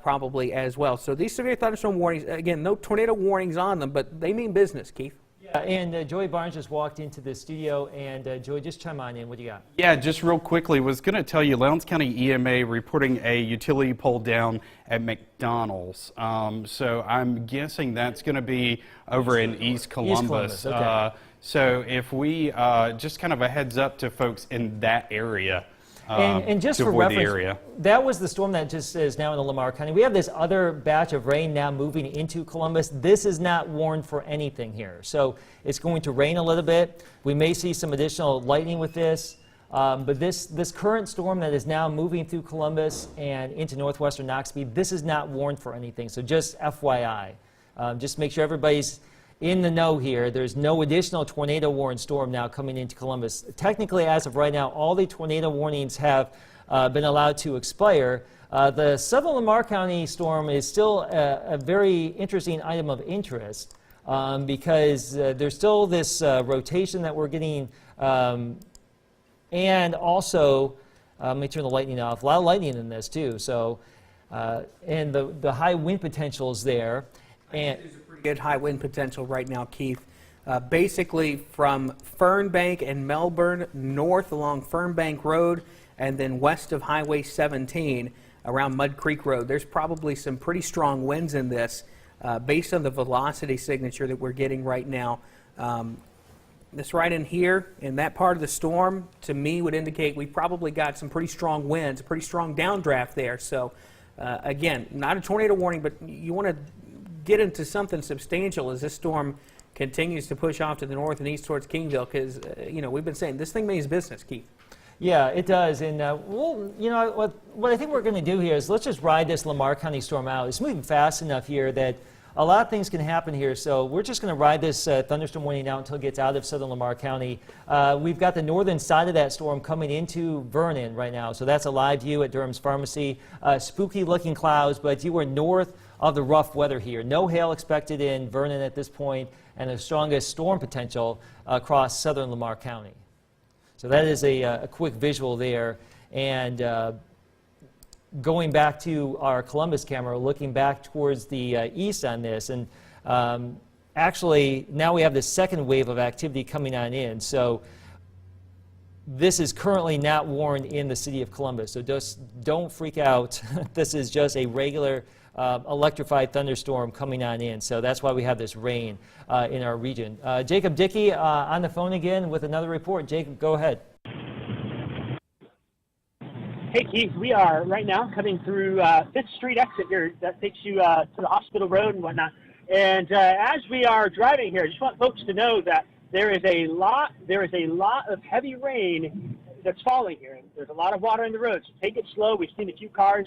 probably as well. So these severe thunderstorm warnings, again, no tornado warnings on them, but they mean business, Keith. Yeah, and Joey Barnes just walked into the studio, and Joey, just chime on in. What do you got? Yeah, just real quickly, was going to tell you, Lowndes County EMA reporting a utility pole down at McDonald's. So I'm guessing that's going to be over in East Columbus. Okay. So if we, just kind of a heads up to folks in that area. And just to for avoid the reference, area. That was the storm that just is now in Lamar County. We have this other batch of rain now moving into Columbus. This is not warned for anything here. So it's going to rain a little bit. We may see some additional lightning with this. But this current storm that is now moving through Columbus and into northwestern Noxubee, this is not warned for anything. So just FYI. Just make sure everybody's in the know here. There's no additional tornado warning storm now coming into Columbus. Technically, as of right now, all the tornado warnings have been allowed to expire. The southern Lamar County storm is still a very interesting item of interest because there's still this rotation that we're getting, and also, let me turn the lightning off. A lot of lightning in this too. So, and the high wind potential is there. There's a pretty good high wind potential right now, Keith. basically from Fernbank and Melbourne north along Fernbank Road and then west of Highway 17 around Mud Creek Road. There's probably some pretty strong winds in this based on the velocity signature that we're getting right now. This right in here, in that part of the storm, to me would indicate we probably got some pretty strong winds, a pretty strong downdraft there. So, again, not a tornado warning, but you want to get into something substantial as this storm continues to push off to the north and east towards Kingville, because, we've been saying this thing means business, Keith. Yeah, it does. And, what I think we're going to do here is let's just ride this Lamar County storm out. It's moving fast enough here that a lot of things can happen here, so we're just going to ride this thunderstorm warning out until it gets out of southern Lamar County. We've got the northern side of that storm coming into Vernon right now, so that's a live view at Durham's Pharmacy. Spooky looking clouds, but you are north of the rough weather here. No hail expected in Vernon at this point, and the strongest storm potential across southern Lamar County. So that is a quick visual there. And going back to our Columbus camera, looking back towards the east on this, and actually now we have the second wave of activity coming on in. So this is currently not warned in the city of Columbus, so just don't freak out. This is just a regular electrified thunderstorm coming on in, so that's why we have this rain in our region. Jacob Dickey on the phone again with another report. Jacob, go ahead. Hey, Keith, we are right now coming through 5th Street exit here that takes you to the hospital road and whatnot. And as we are driving here, I just want folks to know that there is a lot of heavy rain that's falling here. There's a lot of water in the road, so take it slow. We've seen a few cars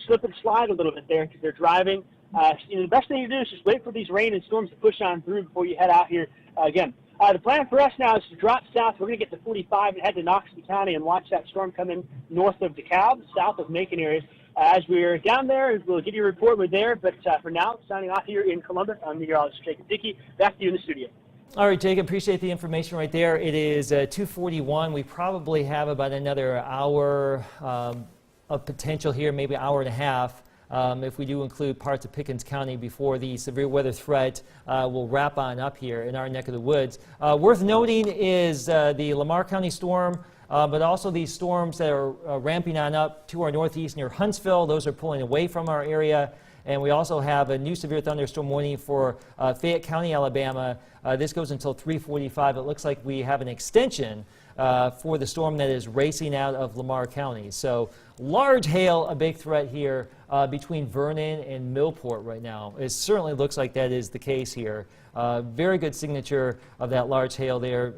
slip and slide a little bit there because they're driving. The best thing to do is just wait for these rain and storms to push on through before you head out here again. The plan for us now is to drop south. We're going to get to 45 and head to Knoxville County and watch that storm come in north of DeKalb, south of Macon areas. As we're down there, we'll give you a report. We're there. But for now, signing off here in Columbus, I'm meteorologist Jacob Dickey. Back to you in the studio. All right, Jacob, appreciate the information right there. It is 2:41. We probably have about another hour of potential here, maybe an hour and a half. If we do include parts of Pickens County before the severe weather threat will wrap on up here in our neck of the woods. Worth noting is the Lamar County storm, but also these storms that are ramping on up to our northeast near Huntsville. Those are pulling away from our area. And we also have a new severe thunderstorm warning for Fayette County, Alabama. This goes until 3:45. It looks like we have an extension for the storm that is racing out of Lamar County. So large hail, a big threat here between Vernon and Millport right now. It certainly looks like that is the case here. Very good signature of that large hail there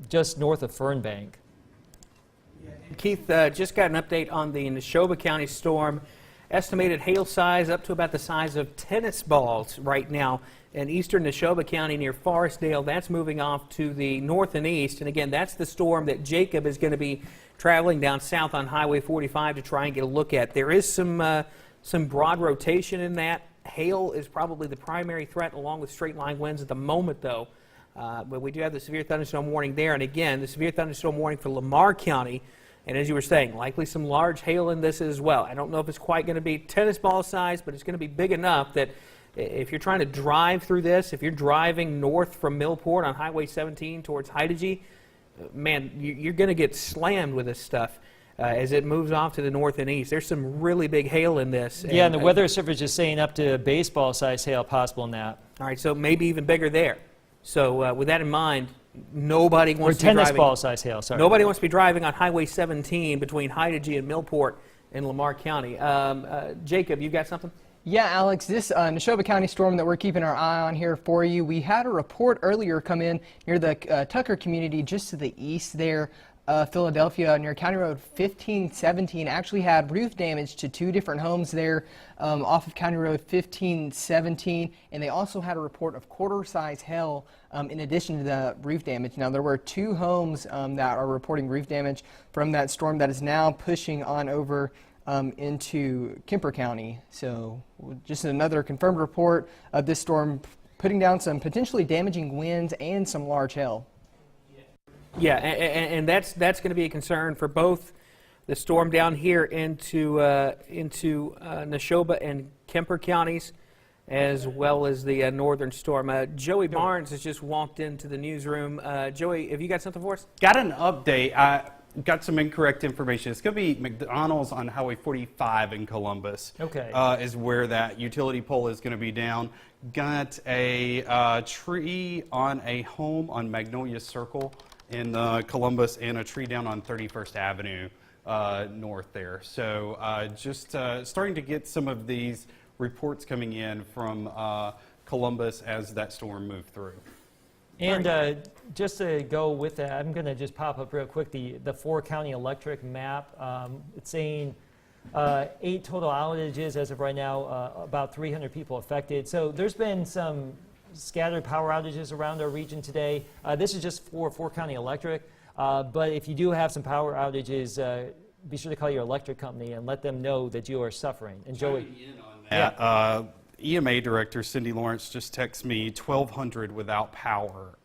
just north of Fernbank. Keith, just got an update on the Neshoba County storm. Estimated hail size up to about the size of tennis balls right now in eastern Neshoba County near Forestdale. That's moving off to the north and east. And again, that's the storm that Jacob is going to be traveling down south on Highway 45 to try and get a look at. There is some broad rotation in that. Hail is probably the primary threat along with straight line winds at the moment, though. But we do have the severe thunderstorm warning there. And again, the severe thunderstorm warning for Lamar County. And as you were saying, likely some large hail in this as well. I don't know if it's quite going to be tennis ball size, but it's going to be big enough that if you're trying to drive through this, if you're driving north from Millport on Highway 17 towards Heideji, man, you're going to get slammed with this stuff as it moves off to the north and east. There's some really big hail in this. Yeah, and the Weather Service is saying up to baseball-sized hail possible in that. All right, so maybe even bigger there. So with that in mind, nobody wants to be tennis driving. ball size hail, sorry. Nobody wants to be driving on Highway 17 between Heideji and Millport in Lamar County. Jacob, you got something? Yeah, Alex, this Neshoba County storm that we're keeping our eye on here for you, we had a report earlier come in near the Tucker community just to the east there. Philadelphia near County Road 1517 actually had roof damage to 2 different homes there off of County Road 1517, and they also had a report of quarter-size hail in addition to the roof damage. Now, there were 2 homes that are reporting roof damage from that storm that is now pushing on over into Kemper County. So just another confirmed report of this storm putting down some potentially damaging winds and some large hail. Yeah, and that's going to be a concern for both the storm down here into Neshoba and Kemper counties. as well as the northern storm. Joey Barnes has just walked into the newsroom. Joey, have you got something for us? Got an update. I got some incorrect information. It's going to be McDonald's on Highway 45 in Columbus. Okay. Is where that utility pole is going to be down. Got a tree on a home on Magnolia Circle in Columbus, and a tree down on 31st Avenue north there. So just starting to get some of these reports coming in from Columbus as that storm moved through. And just to go with that, I'm going to just pop up real quick the 4-county electric map. It's saying 8 total outages as of right now, about 300 people affected. So there's been some scattered power outages around our region today. This is just for 4-county electric, but if you do have some power outages, be sure to call your electric company and let them know that you are suffering. And Joey, EMA Director Cindy Lawrence just texted me 1,200 without power.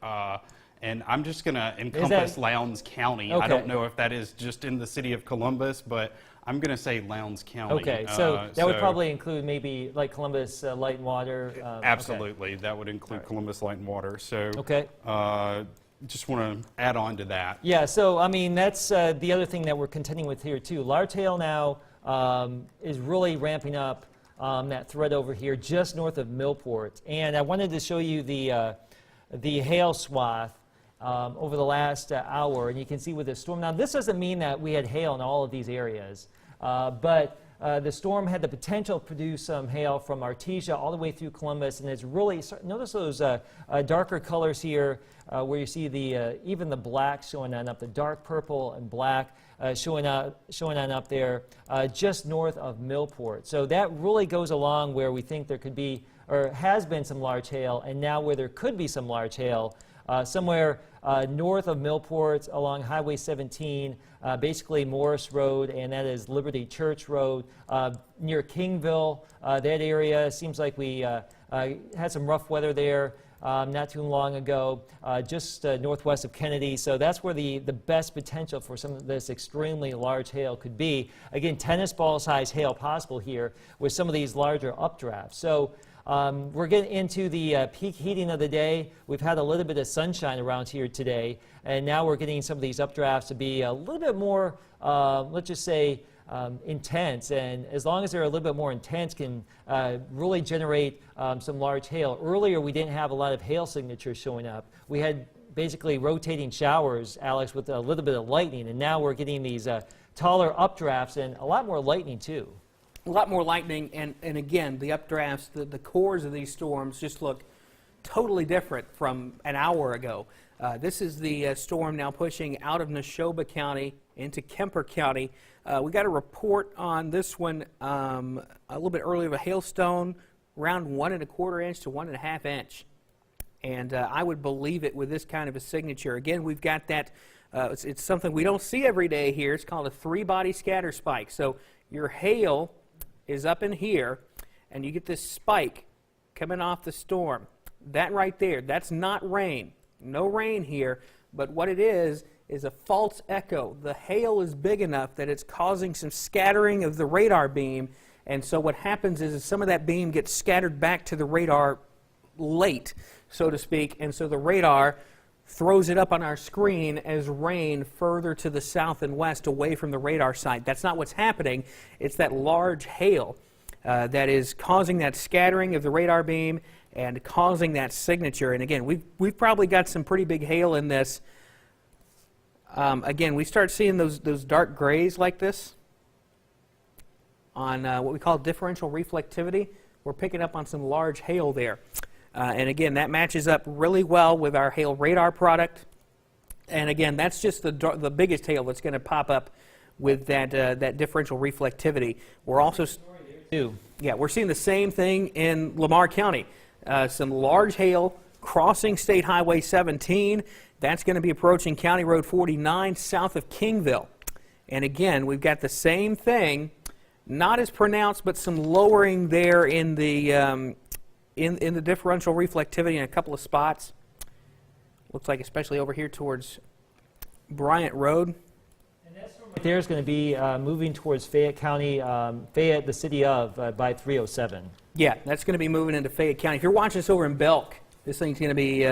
And I'm just going to encompass Lowndes County. Okay. I don't know if that is just in the city of Columbus, but I'm going to say Lowndes County. okay, so that would probably include maybe like Columbus Light and Water. Absolutely. That would include Columbus Light and Water. So Okay. just want to add on to that. Yeah, so I mean, that's the other thing that we're contending with here too. Large hail now is really ramping up that threat over here just north of Millport. And I wanted to show you the hail swath over the last hour. And you can see with the storm. Now, this doesn't mean that we had hail in all of these areas, but the storm had the potential to produce some hail from Artesia all the way through Columbus. And it's really, notice those darker colors here where you see even the black showing on up, the dark purple and black showing on up there just north of Millport. So that really goes along where we think there could be, or has been, some large hail, and now where there could be some large hail somewhere north of Millport along Highway 17, basically Morris Road, and that is Liberty Church Road. Near Kingville, that area, seems like we had some rough weather there not too long ago, just northwest of Kennedy. So that's where the best potential for some of this extremely large hail could be. Again, tennis ball size hail possible here with some of these larger updrafts. So we're getting into the peak heating of the day. We've had a little bit of sunshine around here today, and now we're getting some of these updrafts to be a little bit more, let's just say, intense. And as long as they're a little bit more intense, can really generate some large hail. Earlier, we didn't have a lot of hail signatures showing up. We had basically rotating showers, Alex, with a little bit of lightning, and now we're getting these taller updrafts and a lot more lightning too. A lot more lightning, and again, the updrafts, the cores of these storms just look totally different from an hour ago. This is the storm now pushing out of Neshoba County into Kemper County. We got a report on this one a little bit earlier of a hailstone, around 1 1/4 inch to 1 1/2 inch. And I would believe it with this kind of a signature. Again, we've got that, it's something we don't see every day here. It's called a 3-body scatter spike. So your hail is up in here, and you get this spike coming off the storm. That right there, that's not rain. No rain here, but what it is a false echo. The hail is big enough that it's causing some scattering of the radar beam, and so what happens is some of that beam gets scattered back to the radar late, so to speak, and so the radar throws it up on our screen as rain further to the south and west away from the radar site. That's not what's happening. It's that large hail that is causing that scattering of the radar beam and causing that signature. And again, we've probably got some pretty big hail in this. Again, we start seeing those dark grays like this on what we call differential reflectivity. We're picking up on some large hail there. And again, that matches up really well with our hail radar product. And again, that's just the biggest hail that's going to pop up with that differential reflectivity. We're also we're seeing the same thing in Lamar County. Some large hail crossing State Highway 17. That's going to be approaching County Road 49 south of Kingville. And again, we've got the same thing, not as pronounced, but some lowering there in the in the differential reflectivity in a couple of spots. Looks like especially over here towards Bryant Road. And that storm right there is going to be moving towards Fayette County, Fayette, the city of, by 307. Yeah, that's going to be moving into Fayette County. If you're watching this over in Belk, this thing's going to be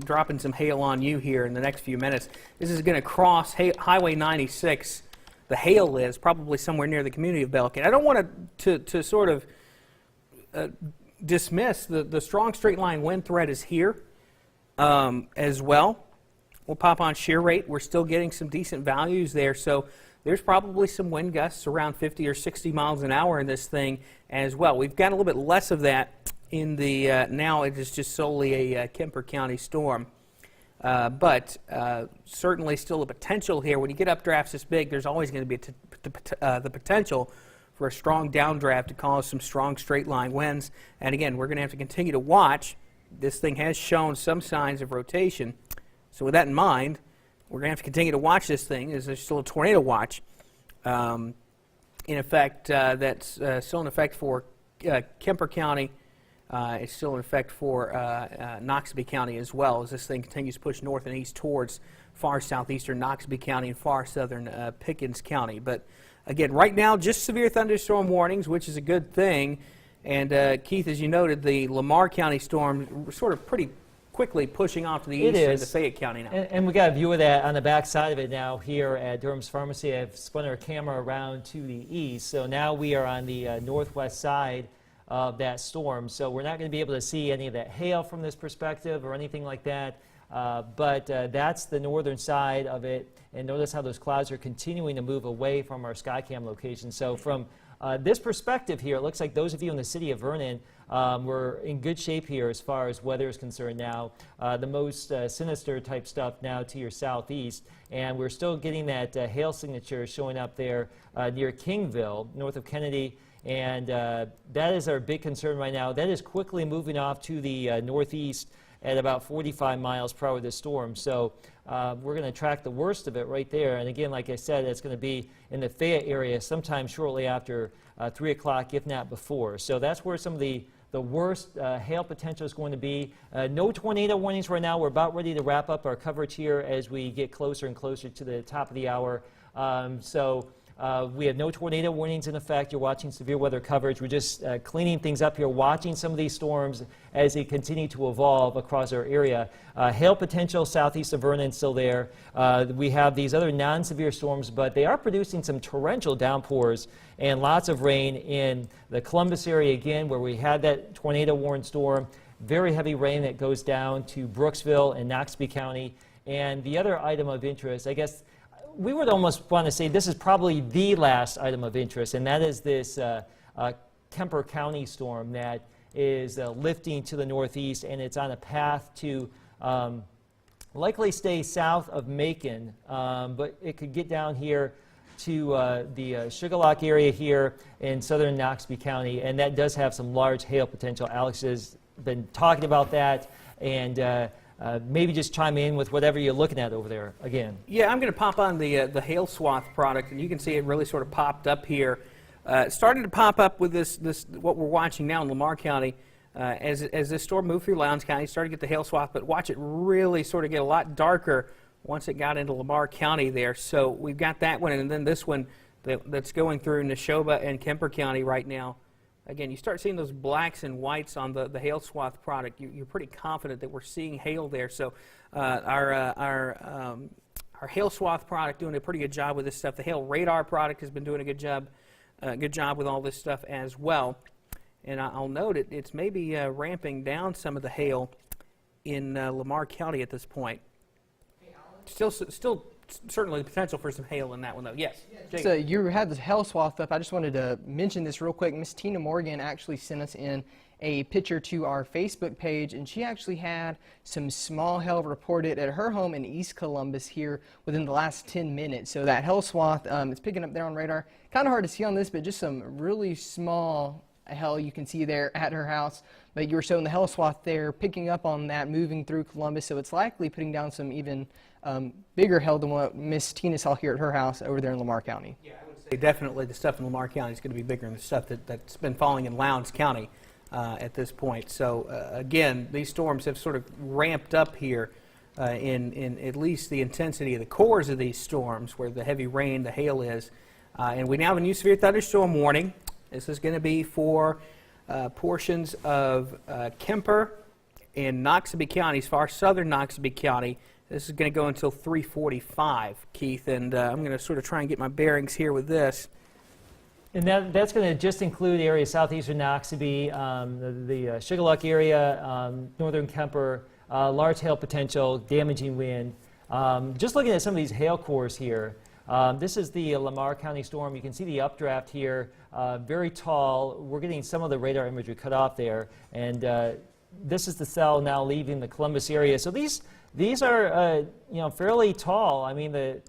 dropping some hail on you here in the next few minutes. This is going to cross Highway 96. The hail is probably somewhere near the community of Belk. And I don't want to sort of dismiss the strong straight line wind threat is here as well. We'll pop on shear rate. We're still getting some decent values there. So there's probably some wind gusts around 50 or 60 miles an hour in this thing as well. We've got a little bit less of that in the, now it is just solely a Kemper County storm. But certainly still a potential here. When you get updrafts this big, there's always going to be the potential for a strong downdraft to cause some strong straight line winds. And again, we're going to have to continue to watch. This thing has shown some signs of rotation. So with that in mind, we're going to have to continue to watch this thing. There's still a tornado watch in effect that's still in effect for Kemper County. It's still in effect for Noxubee County as well, as this thing continues to push north and east towards far southeastern Noxubee County and far southern Pickens County. But again, right now, just severe thunderstorm warnings, which is a good thing. And Keith, as you noted, the Lamar County storm sort of pretty quickly pushing off to the east into Fayette County now. And we got a view of that on the back side of it now here at Durham's Pharmacy. I've spun our camera around to the east, so now we are on the northwest side of that storm. So we're not going to be able to see any of that hail from this perspective or anything like that, but that's the northern side of it. And notice how those clouds are continuing to move away from our Skycam location. So from this perspective here, it looks like those of you in the city of Vernon, we're in good shape here as far as weather is concerned now. The most sinister type stuff now to your southeast, and we're still getting that hail signature showing up there near Kingville, north of Kennedy, and that is our big concern right now. That is quickly moving off to the northeast at about 45 miles per hour of the storm. So we're going to track the worst of it right there. And again, like I said, it's going to be in the Fayette area sometime shortly after 3 o'clock, if not before. So that's where some of the worst hail potential is going to be. No tornado warnings right now. We're about ready to wrap up our coverage here as we get closer and closer to the top of the hour. We have no tornado warnings in effect. You're watching severe weather coverage. We're just cleaning things up here, watching some of these storms as they continue to evolve across our area. Hail potential southeast of Vernon still there. We have these other non-severe storms, but they are producing some torrential downpours and lots of rain in the Columbus area again, where we had that tornado warned storm. Very heavy rain that goes down to Brooksville and Noxubee County. And the other item of interest, I guess, we would almost want to say this is probably the last item of interest, and that is this Kemper County storm that is lifting to the northeast, and it's on a path to likely stay south of Macon, but it could get down here to the Sugar Lock area here in southern Noxubee County, and that does have some large hail potential. Alex has been talking about that, and maybe just chime in with whatever you're looking at over there again. Yeah, I'm going to pop on the Hail Swath product, and you can see it really sort of popped up here. Starting to pop up with this what we're watching now in Lamar County as this storm moved through Lowndes County. Started to get the hail swath, but watch it really sort of get a lot darker once it got into Lamar County there. So we've got that one, and then this one that's going through Neshoba and Kemper County right now. Again, you start seeing those blacks and whites on the hail swath product. You're pretty confident that we're seeing hail there. So our hail swath product doing a pretty good job with this stuff. The hail radar product has been doing a good job with all this stuff as well. And I'll note it's maybe ramping down some of the hail in Lamar County at this point. Still certainly the potential for some hail in that one, though. Yes. So you had the hail swath up. I just wanted to mention this real quick. Miss Tina Morgan actually sent us in a picture to our Facebook page, and she actually had some small hail reported at her home in East Columbus here within the last 10 minutes. So that hail swath, it's picking up there on radar. Kind of hard to see on this, but just some really small hail you can see there at her house. But you were showing the hail swath there, picking up on that, moving through Columbus. So it's likely putting down some even bigger hail than what Miss Tina saw here at her house over there in Lamar County. Yeah, I would say definitely the stuff in Lamar County is going to be bigger than the stuff that's been falling in Lowndes County at this point. So again, these storms have sort of ramped up here in at least the intensity of the cores of these storms, where the heavy rain, the hail is. And we now have a new severe thunderstorm warning. This is going to be for portions of Kemper and Noxubee counties, far southern Noxubee County. This is going to go until 3:45, Keith, and I'm going to sort of try and get my bearings here with this. And that's going to just include areas southeastern Noxubee, the Sugarlock area, northern Kemper, large hail potential, damaging wind. Just looking at some of these hail cores here, this is the Lamar County storm. You can see the updraft here, very tall. We're getting some of the radar imagery cut off there, and this is the cell now leaving the Columbus area. So these are fairly tall. I mean,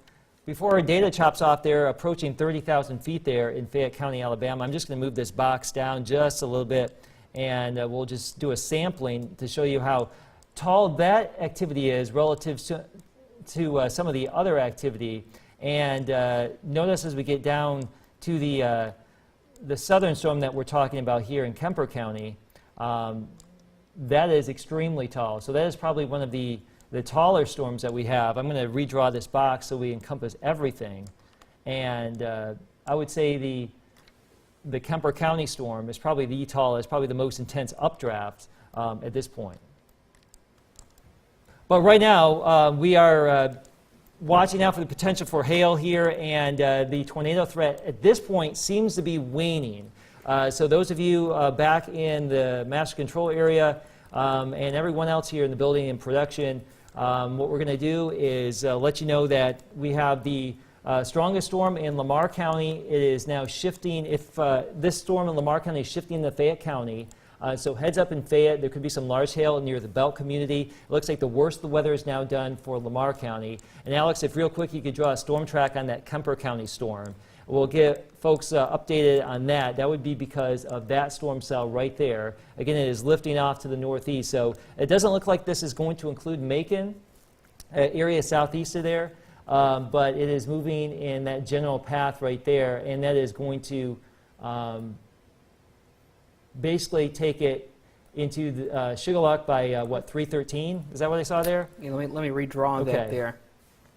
before our data chops off, they're approaching 30,000 feet there in Fayette County, Alabama. I'm just going to move this box down just a little bit, and we'll just do a sampling to show you how tall that activity is relative to some of the other activity. And notice as we get down to the southern storm that we're talking about here in Kemper County, that is extremely tall. So that is probably one of the taller storms that we have. I'm going to redraw this box so we encompass everything. And I would say the Kemper County storm is probably the tallest, probably the most intense updraft at this point. But right now, we are watching out for the potential for hail here, and the tornado threat at this point seems to be waning. So those of you back in the master control area and everyone else here in the building and production, what we're going to do is let you know that we have the strongest storm in Lamar County. It is now shifting. If this storm in Lamar County is shifting to Fayette County, so heads up in Fayette, there could be some large hail near the Belt community. It looks like the worst of the weather is now done for Lamar County. And Alex, if real quick you could draw a storm track on that Kemper County storm. We'll get folks updated on that. That would be because of that storm cell right there. Again, it is lifting off to the northeast. So it doesn't look like this is going to include Macon, area southeast of there, but it is moving in that general path right there, and that is going to basically take it into the, Sugarlock by, what, 313? Is that what I saw there? Yeah, let me redraw that there.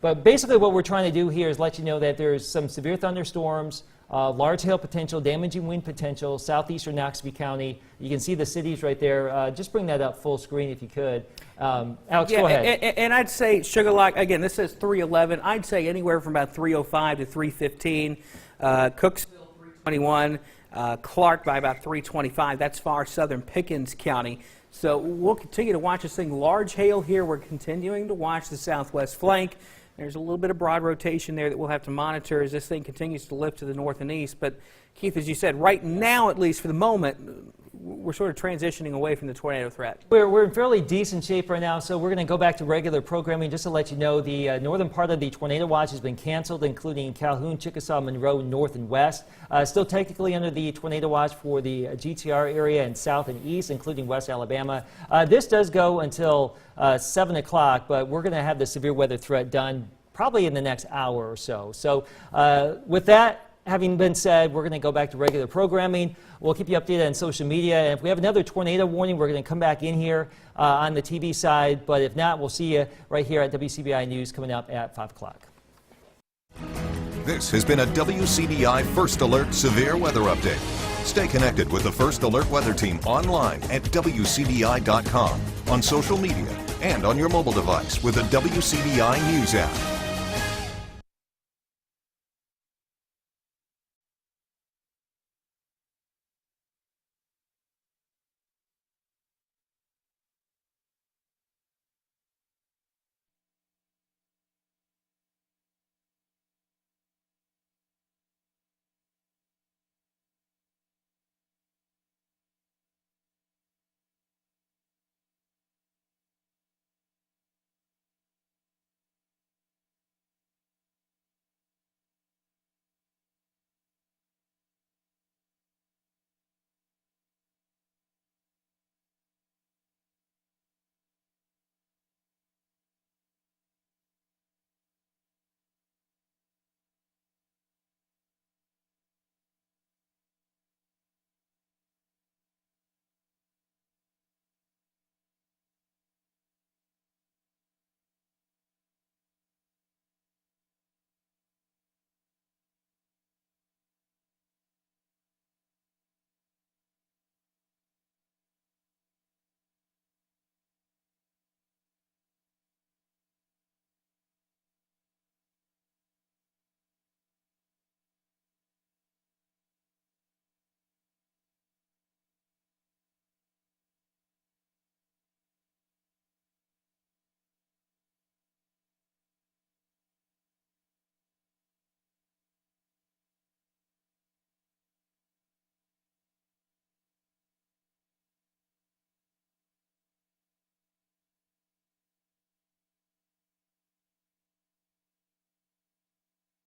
But basically what we're trying to do here is let you know that there's some severe thunderstorms, large hail potential, damaging wind potential, southeastern Noxubee County. You can see the cities right there. Just bring that up full screen if you could. Alex, go ahead. And I'd say Sugarlock, again, this says 311. I'd say anywhere from about 305 to 315. Cooksville, 321. Clark by about 325. That's far southern Pickens County. So we'll continue to watch this thing. Large hail here. We're continuing to watch the southwest flank. There's a little bit of broad rotation there that we'll have to monitor as this thing continues to lift to the north and east. But, Keith, as you said, right now, at least for the moment, we're sort of transitioning away from the tornado threat. We're in fairly decent shape right now, so we're going to go back to regular programming. Just to let you know, the northern part of the tornado watch has been canceled, including Calhoun, Chickasaw, Monroe, north and west. Still technically under the tornado watch for the GTR area and south and east, including West Alabama. This does go until 7 o'clock, but we're going to have the severe weather threat done probably in the next hour or so. So with that having been said, we're going to go back to regular programming. We'll keep you updated on social media. And if we have another tornado warning, we're going to come back in here on the TV side. But if not, we'll see you right here at WCBI News coming up at 5 o'clock. This has been a WCBI First Alert Severe Weather Update. Stay connected with the First Alert Weather Team online at WCBI.com, on social media, and on your mobile device with the WCBI News app.